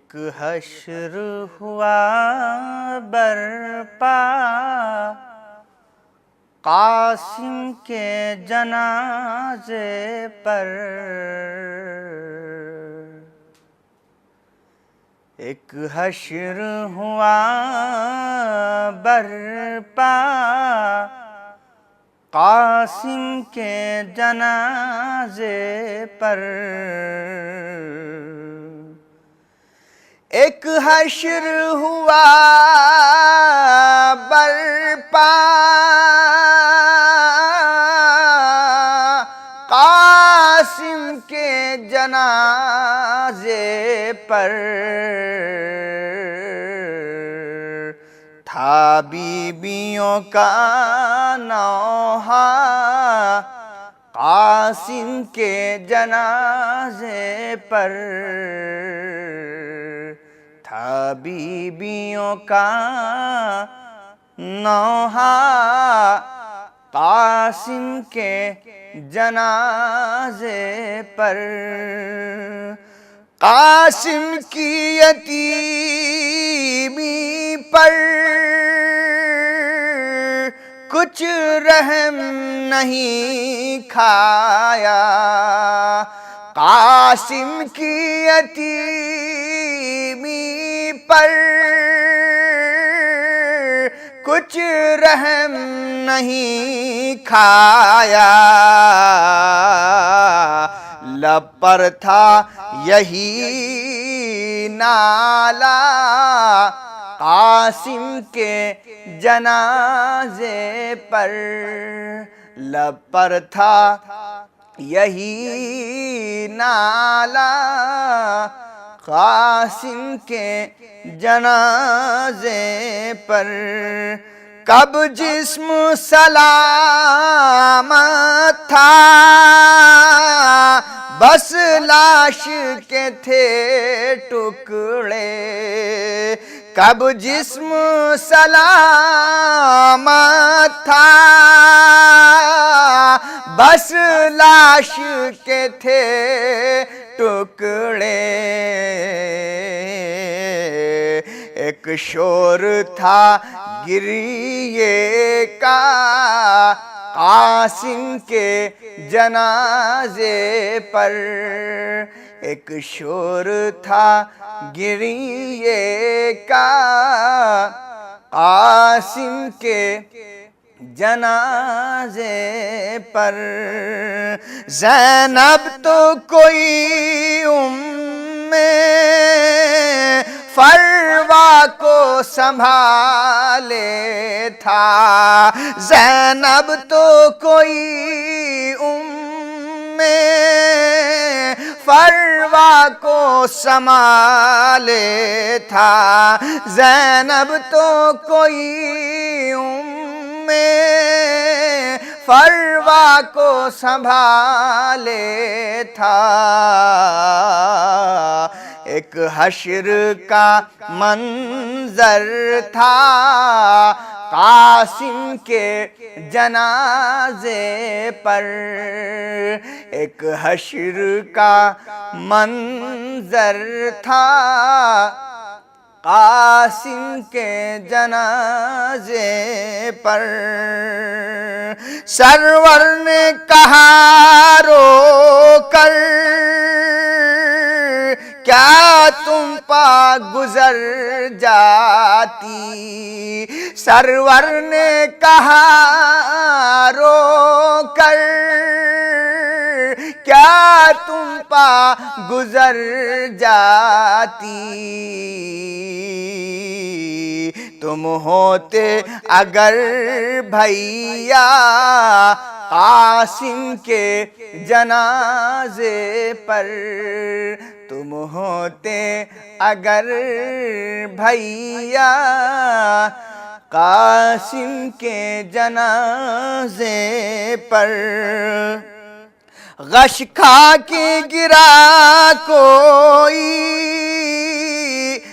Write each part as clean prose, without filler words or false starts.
ایک حشر ہوا برپا قاسم کے جنازے پر، ایک حشر ہوا برپا قاسم کے جنازے پر، ایک حشر ہوا برپا قاسم کے جنازے پر، تھا بیویوں کا نوحہ قاسم کے جنازے پر، تھا بیویوں کا نوحہ قاسم کے جنازے پر، قاسم کی یتیمی پر کچھ رحم نہیں کھایا، قاسم کی یتیمی پر کچھ رحم نہیں کھایا، لب پر تھا یہی نالہ قاسم کے جنازے پر، لب پر تھا یہی نالہ قاسم کے جنازے پر، کب جسم سلامت تھا بس لاش کے تھے ٹکڑے، کب جسم سلامت تھا بس لاش کے تھے ٹکڑے، ایک شور تھا گریے کا قاسم کے جنازے پر، ایک شور تھا گریے کا قاسم کے جنازے پر، زینب تو کوئی فروا کو سنبھالے تھا، زینب تو کوئی فروا کو سنبھالے تھا، زینب تو کوئی فروا کو سنبھالے تھا، ایک حشر کا منظر تھا قاسم کے جنازے پر، ایک حشر کا منظر تھا قاسم کے جنازے پر، سرور نے کہا رو کر کیا تم پا گزر جاتی، سرور نے کہا رو کر کیا تم پا گزر جاتی، تم ہوتے اگر بھیا قاسم کے جنازے پر، تم ہوتے اگر بھیا قاسم کے جنازے پر، غش کھا کے گرا کوئی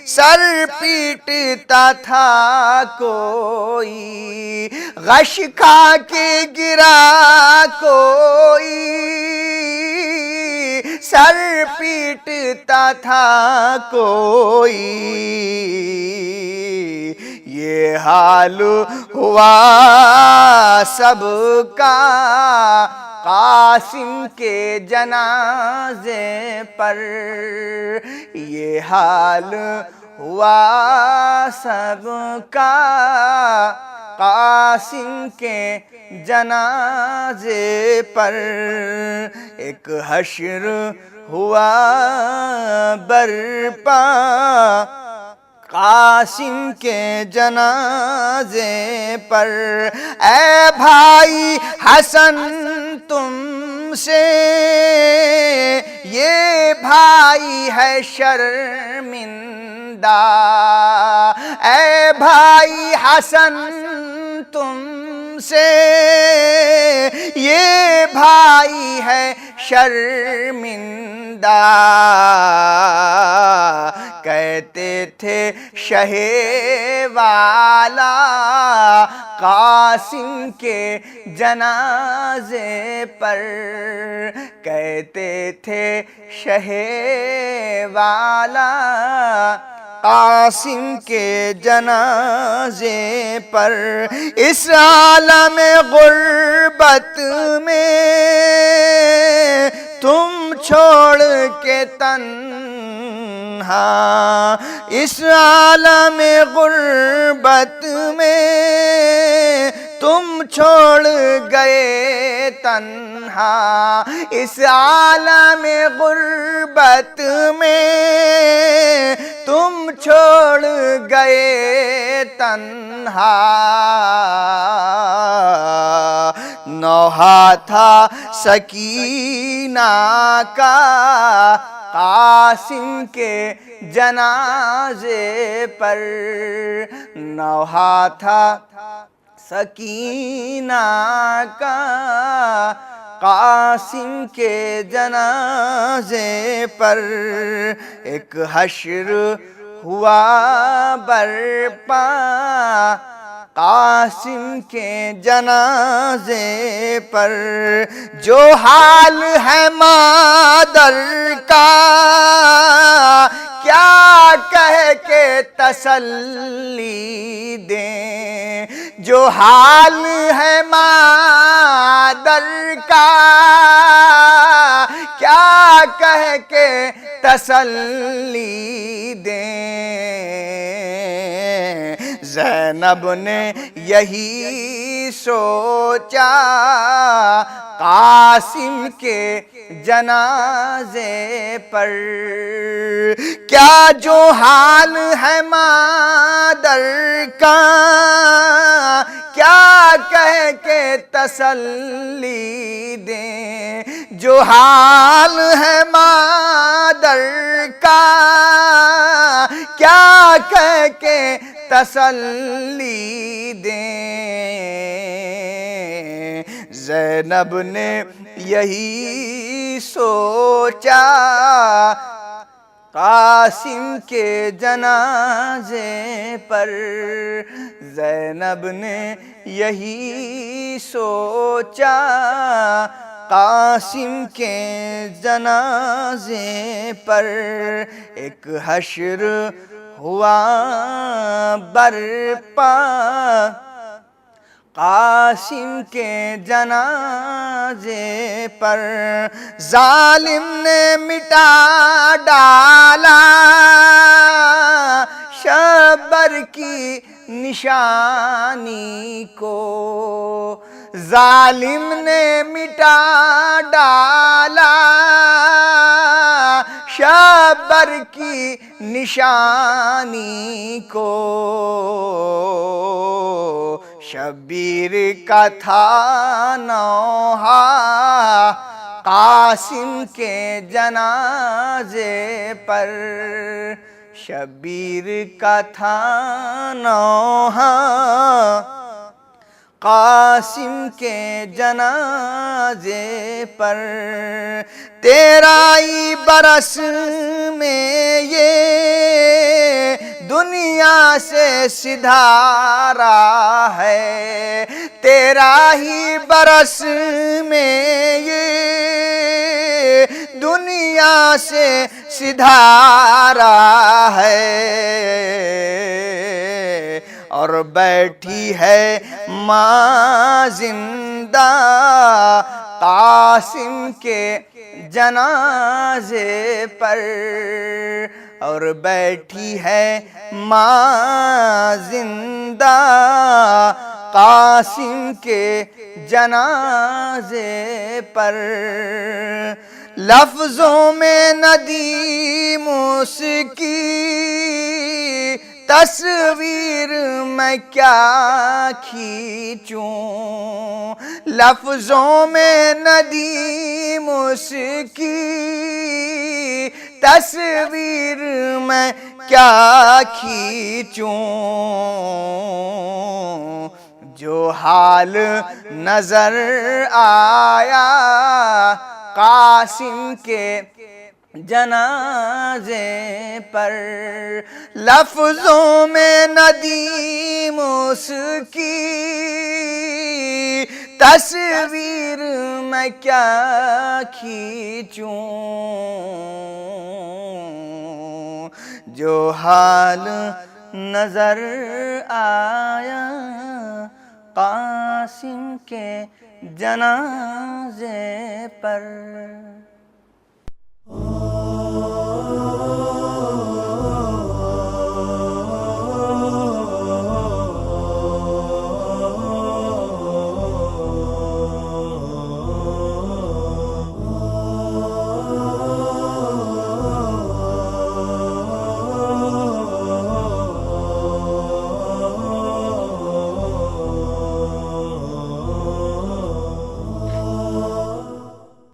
سر پیٹتا تھا کوئی، غش کھا کے گرا کوئی سر پیٹتا تھا کوئی، یہ حال ہوا سب کا قاسم کے جنازے پر، یہ حال ہوا سب کا قاسم کے جنازے پر، ایک حشر ہوا برپا قاسم کے جنازے پر، اے بھائی حسن تم سے یہ بھائی ہے شرمندہ، اے بھائی حسن تم سے یہ بھائی ہے شرمندہ، کہتے تھے شہ والا قاسم کے جنازے پر، کہتے تھے شہ والا قاسم کے جنازے پر، اس عالم غربت میں تم چھوڑ کے تنہا، اس عالم غربت میں تم چھوڑ گئے تنہا، اس عالم غربت میں تم چھوڑ گئے تنہا، نوحہ تھا سکینہ کا قاسم کے جنازے پر، نوحہ تھا سکینہ کا قاسم کے جنازے پر، ایک حشر ہوا برپا قاسم کے جنازے پر، جو حال ہے مادر کا کیا کہہ کے تسلی دیں، جو حال ہے مادر کا کیا کہہ کے تسلی دیں، زینب نے یہی سوچا قاسم کے جنازے پر، کیا جو حال ہے مادر کا کیا کہہ کے تسلی دیں، جو حال ہے مادر کا کیا کہہ کے تسلی دیں، زینب نے یہی سوچا قاسم کے جنازے پر، زینب نے یہی سوچا قاسم کے جنازے پر، ایک حشر ہوا برپا قاسم کے جنازے پر، ظالم نے مٹا ڈالا شبر کی نشانی کو، ظالم نے مٹا ڈالا شبر کی نشانی کو، شبیر کا تھا نوحہ قاسم کے جنازے پر، شبیر کا تھا نوحہ قاسم کے جنازے پر، 13 برس میں یہ دنیا سے سدھارا ہے، 13 برس میں یہ دنیا سے سدھارا ہے، اور بیٹھی ہے ماں زندہ قاسم کے جنازے پر، اور بیٹھی ہے ماں زندہ قاسم کے جنازے پر۔ لفظوں میں ندیم اس کی تصویر میں کیا کھینچوں، لفظوں میں ندیم اس کی تصویر میں کیا کھینچوں، جو حال نظر آیا قاسم کے جنازے پر۔ لفظوں میں ندیم اس کی تصویر میں کیا کھینچوں، جو حال نظر آیا قاسم کے جنازے پر۔